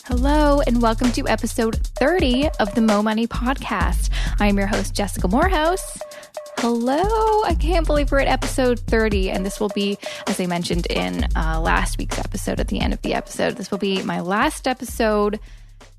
Hello, and welcome to episode 30 of the Mo Money Podcast. I am your host, Jessica Moorhouse. Hello, I can't believe we're at episode 30, and this will be, as I mentioned in last week's episode, at the end of the episode, this will be my last episode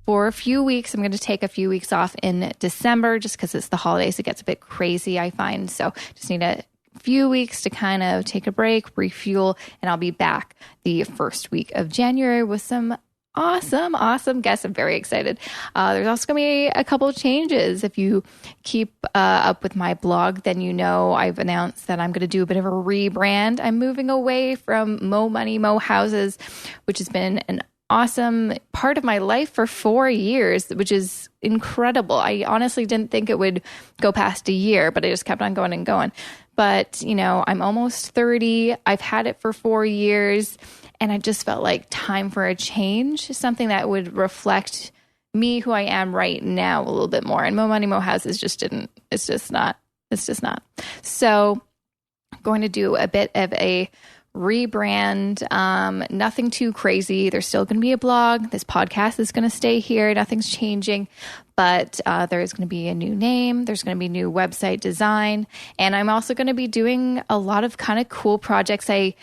for a few weeks. I'm going to take a few weeks off in December just because it's the holidays. It gets a bit crazy, I find, so just need a few weeks to kind of take a break, refuel, and I'll be back the first week of January with some awesome guests. I'm very excited. There's also going to be a couple of changes. If you keep up with my blog, then you know I've announced that I'm going to do a bit of a rebrand. I'm moving away from Mo Money, Moorhouses, which has been an awesome part of my life for 4 years, which is incredible. I honestly didn't think it would go past a year, but I just kept on going and going. But, you know, I'm almost 30. I've had it for 4 years. And I just felt like time for a change, something that would reflect me, who I am right now, a little bit more. And Mo Money, Moorhouse is just not. So I'm going to do a bit of a rebrand, nothing too crazy. There's still going to be a blog. This podcast is going to stay here. Nothing's changing, but there is going to be a new name. There's going to be new website design. And I'm also going to be doing a lot of kind of cool projects I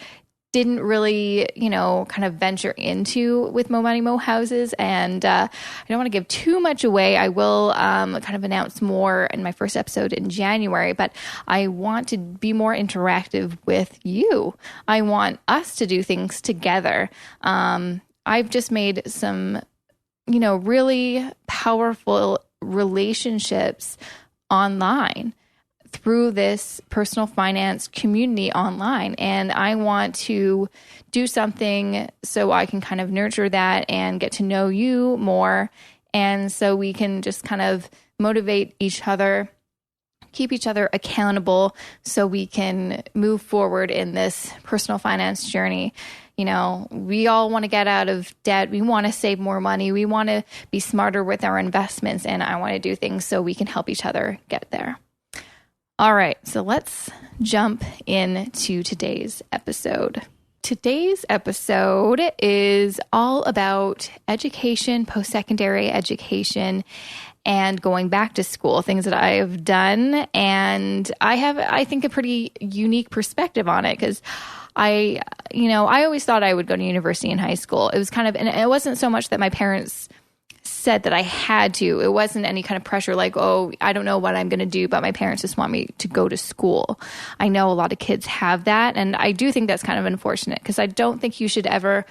didn't really, kind of venture into with Mo Money, Moorhouses. And I don't want to give too much away. I will kind of announce more in my first episode in January, but I want to be more interactive with you. I want us to do things together. I've just made some, really powerful relationships online through this personal finance community online. And I want to do something so I can kind of nurture that and get to know you more. And so we can just kind of motivate each other, keep each other accountable so we can move forward in this personal finance journey. We all want to get out of debt. We want to save more money. We want to be smarter with our investments. And I want to do things so we can help each other get there. All right, so let's jump into today's episode. Today's episode is all about education, post-secondary education, and going back to school, things that I have done. And I have, I think, a pretty unique perspective on it because I always thought I would go to university in high school. It was kind of, and it wasn't so much that my parents said that I had to. It wasn't any kind of pressure like, oh, I don't know what I'm going to do, but my parents just want me to go to school. I know a lot of kids have that, and I do think that's kind of unfortunate because I don't think you should ever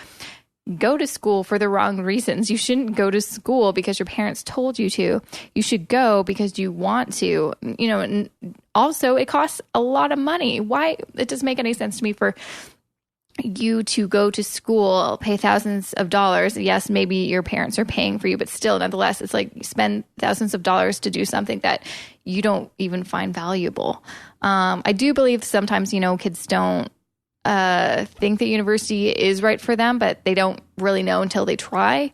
go to school for the wrong reasons. You shouldn't go to school because your parents told you to. You should go because you want to. And also it costs a lot of money. Why? It doesn't make any sense to me for you to go to school, pay thousands of dollars. Yes, maybe your parents are paying for you, but still, nonetheless, it's like you spend thousands of dollars to do something that you don't even find valuable. I do believe sometimes, kids don't think that university is right for them, but they don't really know until they try.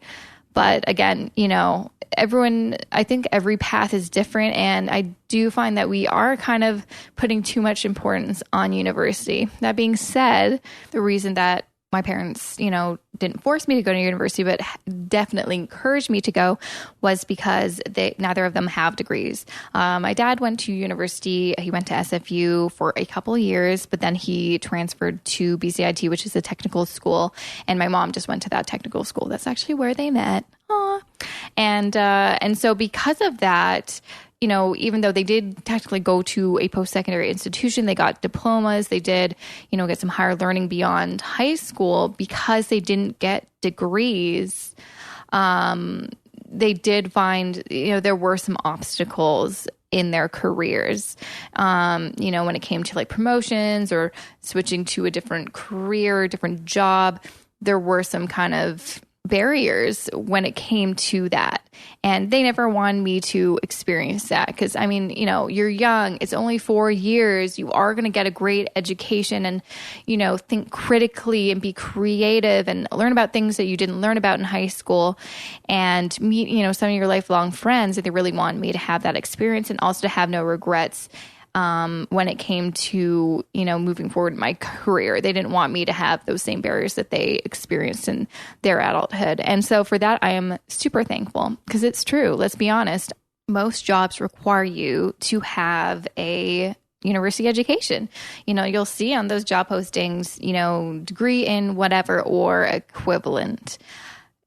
But again, I think every path is different. And I do find that we are kind of putting too much importance on university. That being said, the reason that my parents, didn't force me to go to university, but definitely encouraged me to go was because neither of them have degrees. My dad went to university. He went to SFU for a couple of years, but then he transferred to BCIT, which is a technical school. And my mom just went to that technical school. That's actually where they met. Aww. And so because of that, even though they did technically go to a post-secondary institution, they got diplomas, they did, get some higher learning beyond high school, because they didn't get degrees, they did find, there were some obstacles in their careers, when it came to like promotions or switching to a different career, different job. There were some kind of barriers when it came to that. And they never wanted me to experience that because, you're young. It's only 4 years. You are going to get a great education and, think critically and be creative and learn about things that you didn't learn about in high school and meet, some of your lifelong friends. That they really wanted me to have that experience and also to have no regrets when it came to, moving forward in my career. They didn't want me to have those same barriers that they experienced in their adulthood. And so for that, I am super thankful, because it's true. Let's be honest. Most jobs require you to have a university education. You'll see on those job postings, degree in whatever or equivalent.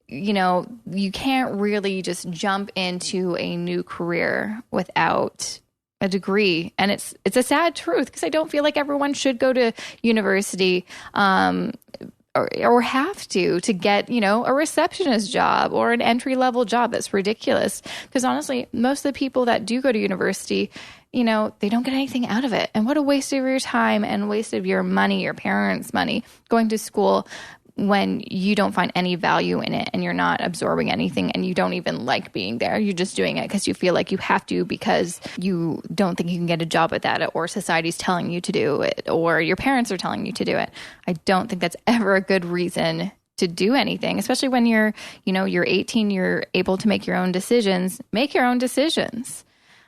You can't really just jump into a new career without a degree. And it's a sad truth, because I don't feel like everyone should go to university or have to get, a receptionist job or an entry-level job. That's ridiculous. Because honestly, most of the people that do go to university, they don't get anything out of it. And what a waste of your time and waste of your money, your parents' money, going to school when you don't find any value in it and you're not absorbing anything and you don't even like being there. You're just doing it because you feel like you have to, because you don't think you can get a job at that, or society's telling you to do it, or your parents are telling you to do it. I don't think that's ever a good reason to do anything, especially when you're 18, you're able to make your own decisions. Make your own decisions.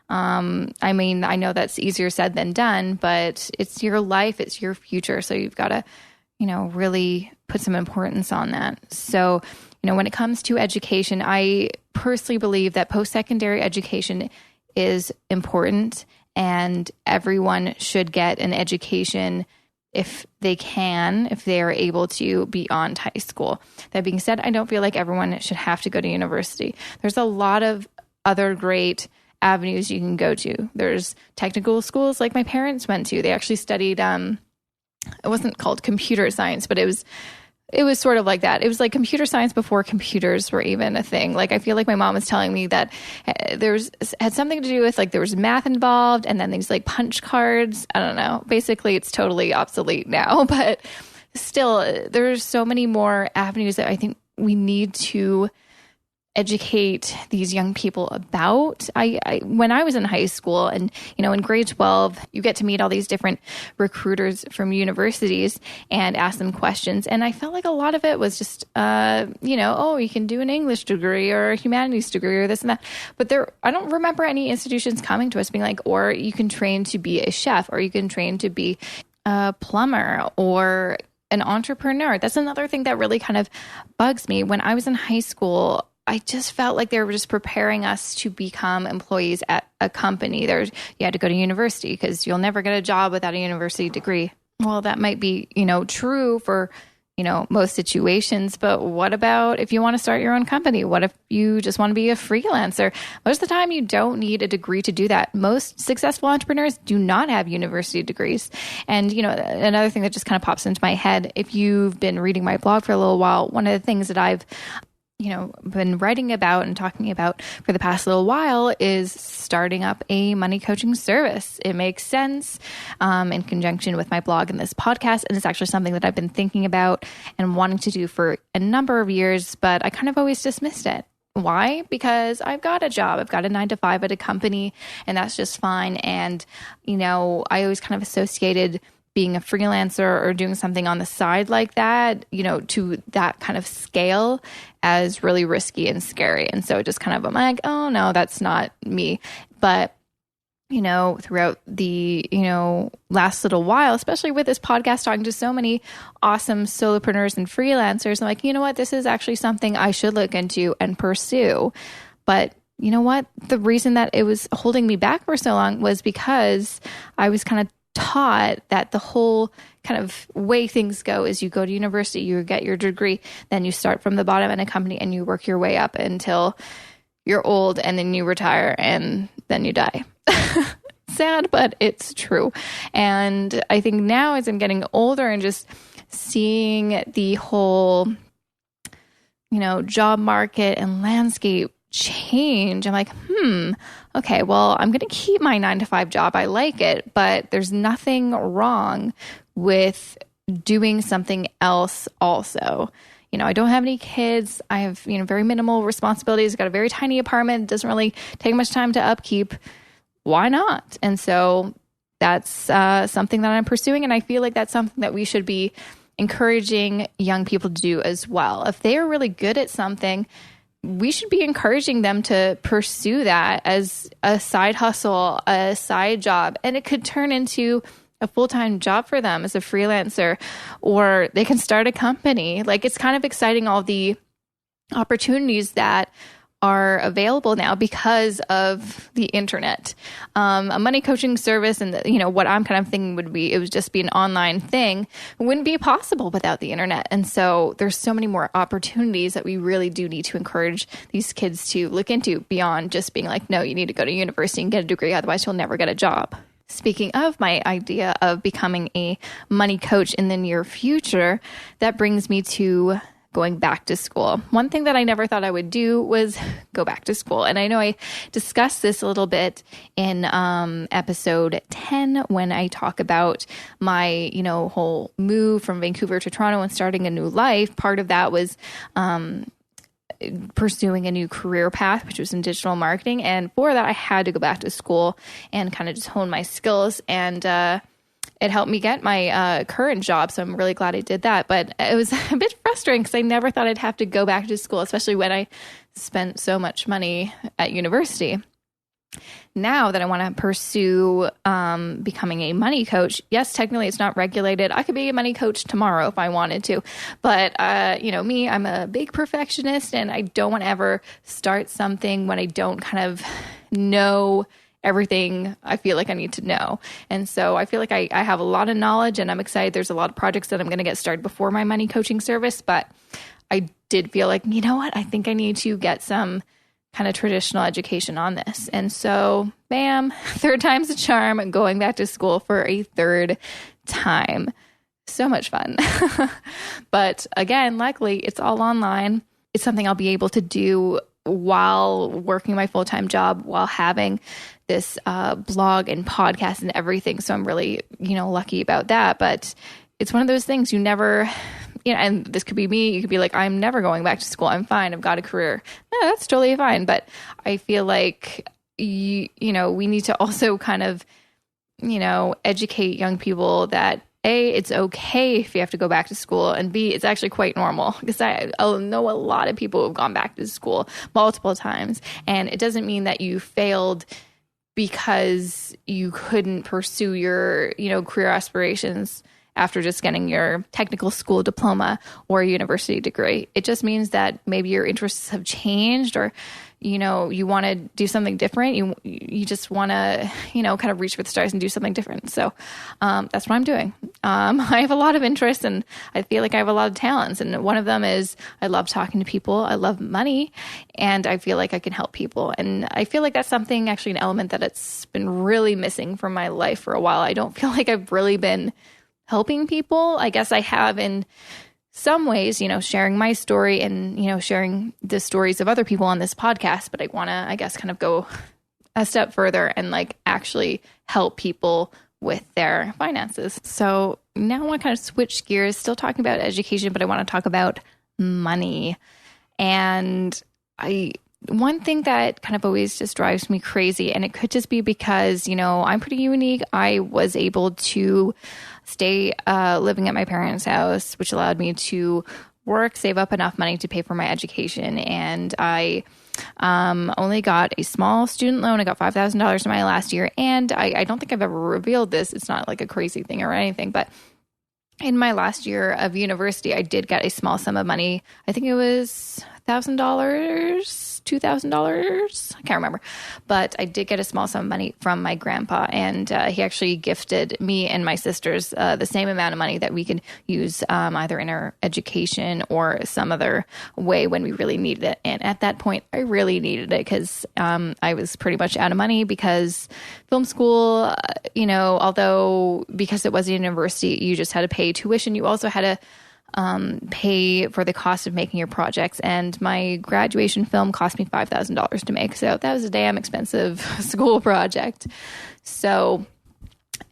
I mean, I know that's easier said than done, but it's your life, it's your future. So you've got to, really put some importance on that. So, when it comes to education, I personally believe that post-secondary education is important, and everyone should get an education if they can, if they are able to, beyond high school. That being said, I don't feel like everyone should have to go to university. There's a lot of other great avenues you can go to. There's technical schools like my parents went to. They actually studied, it wasn't called computer science, but it was sort of like that. It was like computer science before computers were even a thing. Like, I feel like my mom was telling me that had something to do with, like, there was math involved, and then these like punch cards. I don't know. Basically, it's totally obsolete now, but still, there's so many more avenues that I think we need to educate these young people about. When I was in high school and, in grade 12, you get to meet all these different recruiters from universities and ask them questions. And I felt like a lot of it was just, you can do an English degree or a humanities degree or this and that. But I don't remember any institutions coming to us being like, or you can train to be a chef, or you can train to be a plumber or an entrepreneur. That's another thing that really kind of bugs me. When I was in high school, I just felt like they were just preparing us to become employees at a company. You had to go to university because you'll never get a job without a university degree. Well, that might be, true for, most situations. But what about if you want to start your own company? What if you just want to be a freelancer? Most of the time, you don't need a degree to do that. Most successful entrepreneurs do not have university degrees. And, another thing that just kind of pops into my head, if you've been reading my blog for a little while, one of the things that I've been writing about and talking about for the past little while is starting up a money coaching service. It makes sense in conjunction with my blog and this podcast. And it's actually something that I've been thinking about and wanting to do for a number of years, but I kind of always dismissed it. Why? Because I've got a job. I've got a 9-to-5 at a company, and that's just fine. And, I always kind of associated being a freelancer or doing something on the side like that, to that kind of scale as really risky and scary. And so it just kind of, I'm like, oh no, that's not me. But, throughout the, last little while, especially with this podcast, talking to so many awesome solopreneurs and freelancers, I'm like, you know what, this is actually something I should look into and pursue. But you know what? The reason that it was holding me back for so long was because I was kind of taught that the whole kind of way things go is you go to university, you get your degree, then you start from the bottom in a company and you work your way up until you're old, and then you retire and then you die. Sad, but it's true. And I think now as I'm getting older and just seeing the whole, job market and landscape change, I'm like, okay, well, I'm going to keep my 9-to-5 job. I like it, but there's nothing wrong with doing something else also. I don't have any kids. I have, very minimal responsibilities. I've got a very tiny apartment. It doesn't really take much time to upkeep. Why not? And so that's something that I'm pursuing. And I feel like that's something that we should be encouraging young people to do as well. If they are really good at something, we should be encouraging them to pursue that as a side hustle, a side job, and it could turn into a full-time job for them as a freelancer, or they can start a company. Like, it's kind of exciting, all the opportunities that are available now because of the internet. A money coaching service, and what I'm kind of thinking would be, it would just be an online thing. It wouldn't be possible without the internet. And so there's so many more opportunities that we really do need to encourage these kids to look into, beyond just being like, no, you need to go to university and get a degree, otherwise you'll never get a job. Speaking of my idea of becoming a money coach in the near future, that brings me to going back to school. One thing that I never thought I would do was go back to school. And I know I discussed this a little bit in episode 10 when I talk about my, whole move from Vancouver to Toronto and starting a new life. Part of that was pursuing a new career path, which was in digital marketing. And for that, I had to go back to school and kind of just hone my skills. And it helped me get my current job. So I'm really glad I did that. But it was a bit frustrating because I never thought I'd have to go back to school, especially when I spent so much money at university. Now that I want to pursue becoming a money coach, yes, technically it's not regulated. I could be a money coach tomorrow if I wanted to. But, me, I'm a big perfectionist, and I don't want to ever start something when I don't kind of know everything I feel like I need to know. And so I feel like I have a lot of knowledge, and I'm excited. There's a lot of projects that I'm going to get started before my money coaching service. But I did feel like, you know what? I think I need to get some kind of traditional education on this. And so, bam, third time's a charm, going back to school for a third time. So much fun. But again, luckily, it's all online. It's something I'll be able to do while working my full-time job, while having this blog and podcast and everything. So I'm really, lucky about that. But it's one of those things you never... and this could be me. You could be like, I'm never going back to school. I'm fine. I've got a career. No, that's totally fine. But I feel like, we need to also kind of, educate young people that A, it's okay if you have to go back to school, and B, it's actually quite normal. Because I know a lot of people who have gone back to school multiple times, and it doesn't mean that you failed because you couldn't pursue your, career aspirations after just getting your technical school diploma or a university degree. It just means that maybe your interests have changed, or, you want to do something different. You just want to, kind of reach for the stars and do something different. So that's what I'm doing. I have a lot of interests, and I feel like I have a lot of talents. And one of them is I love talking to people. I love money, and I feel like I can help people. And I feel like that's something, actually an element that it's been really missing from my life for a while. I don't feel like I've really been helping people. I guess I have in some ways, sharing my story and, sharing the stories of other people on this podcast. But I want to, I guess, kind of go a step further and actually help people with their finances. So now I want to kind of switch gears, still talking about education, but I want to talk about money. And one thing that kind of always just drives me crazy, and it could just be because, I'm pretty unique. I was able to stay living at my parents' house, which allowed me to work, save up enough money to pay for my education. And I only got a small student loan. I got $5,000 in my last year. And I don't think I've ever revealed this. It's not like a crazy thing or anything, but in my last year of university, I did get a small sum of money. I think it was $1,000, $2,000. I can't remember, but I did get a small sum of money from my grandpa, and he actually gifted me and my sisters the same amount of money that we could use either in our education or some other way when we really needed it. And at that point, I really needed it because I was pretty much out of money because film school, although because it was a university, you just had to pay tuition. You also had to pay for the cost of making your projects. And my graduation film cost me $5,000 to make. So that was a damn expensive school project. So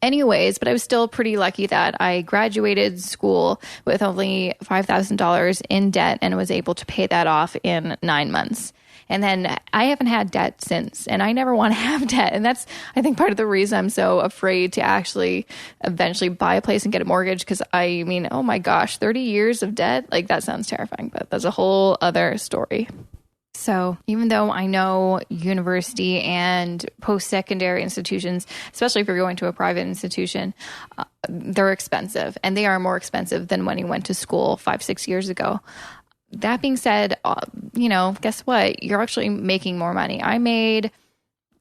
anyways, but I was still pretty lucky that I graduated school with only $5,000 in debt and was able to pay that off in 9 months. And then I haven't had debt since, and I never want to have debt. And that's, I think, part of the reason I'm so afraid to actually eventually buy a place and get a mortgage. Because oh my gosh, 30 years of debt, that sounds terrifying, but that's a whole other story. So even though I know university and post-secondary institutions, especially if you're going to a private institution, they're expensive, and they are more expensive than when you went to school 5-6 years ago. That being said, guess what? You're actually making more money. I made,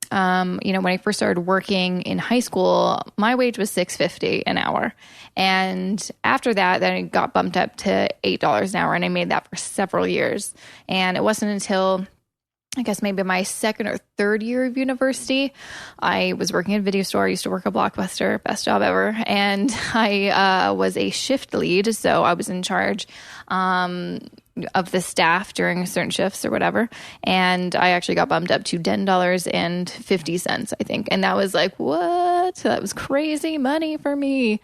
when I first started working in high school, my wage was $6.50 an hour. And after that, then it got bumped up to $8 an hour. And I made that for several years. And it wasn't until, I guess, maybe my second or third year of university, I was working at a video store. I used to work at Blockbuster, best job ever. And I was a shift lead. So I was in charge of the staff during certain shifts or whatever. And I actually got bumped up to $10.50, I think. And that was like, what? That was crazy money for me.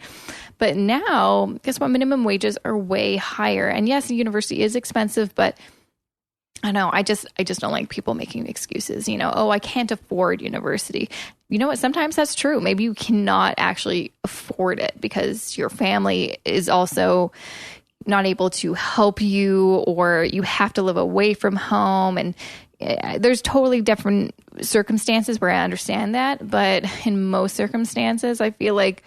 But now, guess what? Minimum wages are way higher. And yes, the university is expensive, but I know, I just don't like people making excuses, I can't afford university. You know what? Sometimes that's true. Maybe you cannot actually afford it because your family is also not able to help you, or you have to live away from home. And there's totally different circumstances where I understand that. But in most circumstances, I feel like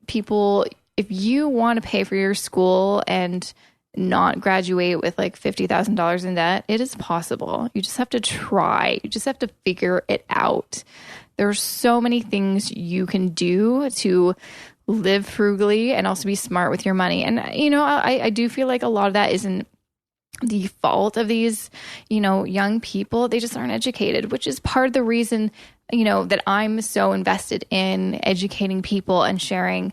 people, if you want to pay for your school and not graduate with like $50,000 in debt, it is possible. You just have to try. You just have to figure it out. There's so many things you can do to live frugally and also be smart with your money. And, I do feel like a lot of that isn't the fault of these, young people. They just aren't educated, which is part of the reason, that I'm so invested in educating people and sharing,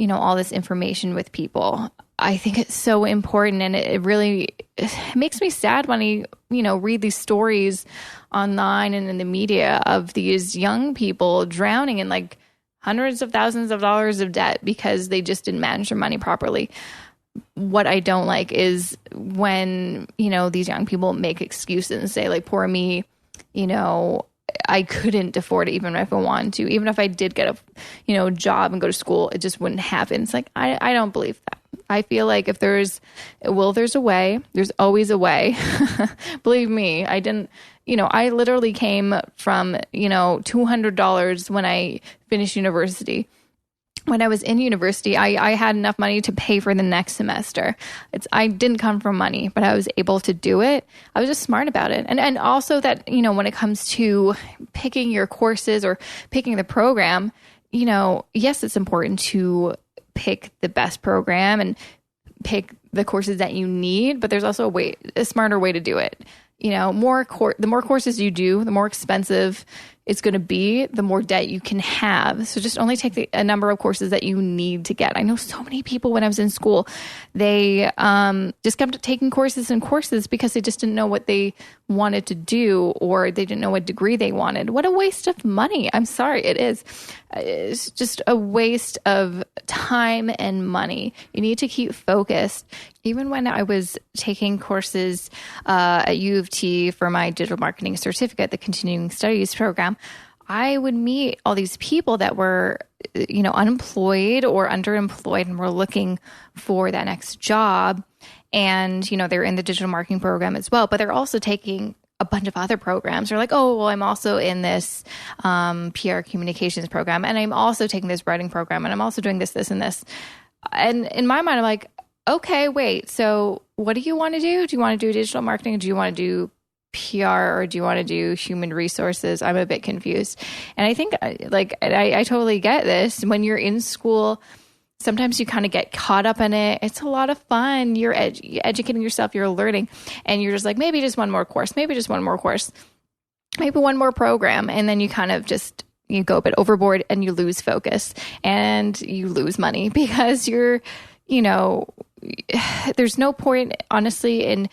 all this information with people. I think it's so important, and it makes me sad when I, read these stories online and in the media of these young people drowning in like hundreds of thousands of dollars of debt because they just didn't manage their money properly. What I don't like is when, these young people make excuses and say like, poor me, I couldn't afford it even if I wanted to. Even if I did get a, job and go to school, it just wouldn't happen. It's like, I don't believe that. I feel like if there's a way. There's always a way. Believe me, I literally came from, $200 when I finished university. When I was in university, I had enough money to pay for the next semester. I didn't come from money, but I was able to do it. I was just smart about it. And also that, when it comes to picking your courses or picking the program, yes, it's important to pick the best program and pick the courses that you need, but there's also a smarter way to do it. The more courses you do, the more expensive it's going to be, the more debt you can have. So just only take a number of courses that you need to get. I know so many people when I was in school, they just kept taking courses and courses because they just didn't know what they wanted to do, or they didn't know what degree they wanted. What a waste of money. I'm sorry, it is. It's just a waste of time and money. You need to keep focused. Even when I was taking courses at U of T for my digital marketing certificate, the continuing studies program, I would meet all these people that were, unemployed or underemployed and were looking for that next job. And, they're in the digital marketing program as well, but they're also taking a bunch of other programs. They're like, oh, well, I'm also in this PR communications program, and I'm also taking this writing program, and I'm also doing this, and this. And in my mind, I'm like, okay, wait, so what do you want to do? Do you want to do digital marketing? Do you want to do PR, or do you want to do human resources? I'm a bit confused. And I think I totally get this. When you're in school, sometimes you kind of get caught up in it. It's a lot of fun. You're educating yourself, you're learning, and you're just like, maybe just one more course, maybe one more program. And then you kind of just, you go a bit overboard and you lose focus and you lose money because you're, there's no point, honestly, in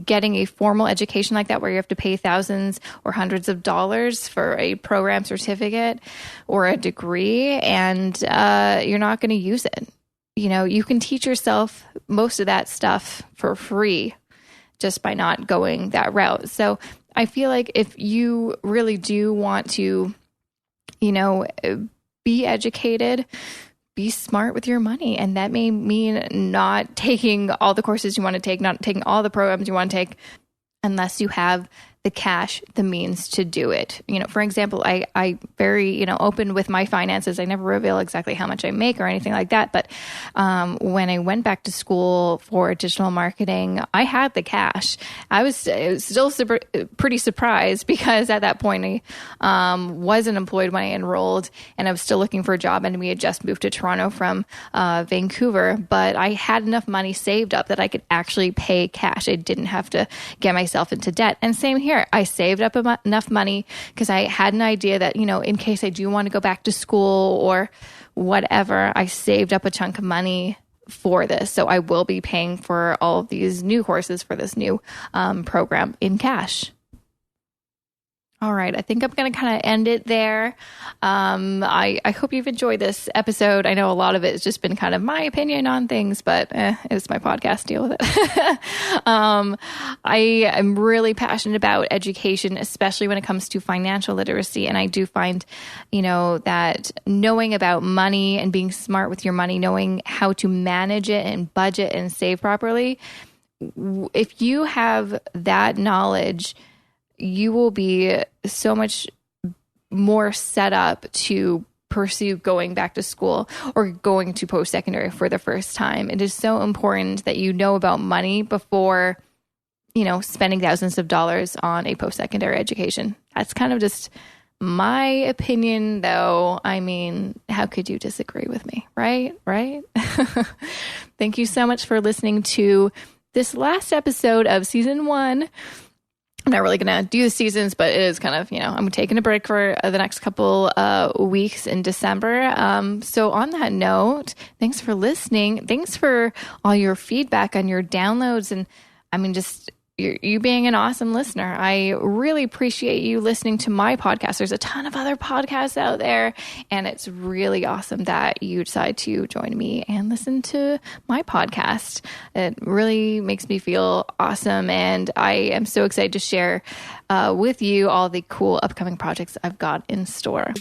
getting a formal education like that where you have to pay thousands or hundreds of dollars for a program certificate or a degree, and you're not going to use it. You can teach yourself most of that stuff for free just by not going that route. So I feel like if you really do want to, be educated, be smart with your money. And that may mean not taking all the courses you want to take, not taking all the programs you want to take. unless you have the cash, the means to do it. For example, I very, open with my finances. I never reveal exactly how much I make or anything like that. But when I went back to school for digital marketing, I had the cash. I was still pretty surprised because at that point I wasn't employed when I enrolled, and I was still looking for a job, and we had just moved to Toronto from Vancouver. But I had enough money saved up that I could actually pay cash. I didn't have to get myself into debt. And same here. I saved up enough money because I had an idea that, in case I do want to go back to school or whatever, I saved up a chunk of money for this. So I will be paying for all of these new courses for this new program in cash. All right. I think I'm going to kind of end it there. I hope you've enjoyed this episode. I know a lot of it has just been kind of my opinion on things, but it's my podcast. Deal with it. I am really passionate about education, especially when it comes to financial literacy. And I do find, that knowing about money and being smart with your money, knowing how to manage it and budget and save properly, if you have that knowledge, you will be so much more set up to pursue going back to school or going to post-secondary for the first time. It is so important that you know about money before, spending thousands of dollars on a post-secondary education. That's kind of just my opinion, though. I mean, how could you disagree with me, right? Right? Thank you so much for listening to this last episode of season 1. I'm not really going to do the seasons, but it is kind of, I'm taking a break for the next couple weeks in December. So on that note, thanks for listening. Thanks for all your feedback on your downloads. And I mean, just you being an awesome listener. I really appreciate you listening to my podcast. There's a ton of other podcasts out there, and it's really awesome that you decide to join me and listen to my podcast. It really makes me feel awesome, and I am so excited to share with you all the cool upcoming projects I've got in store.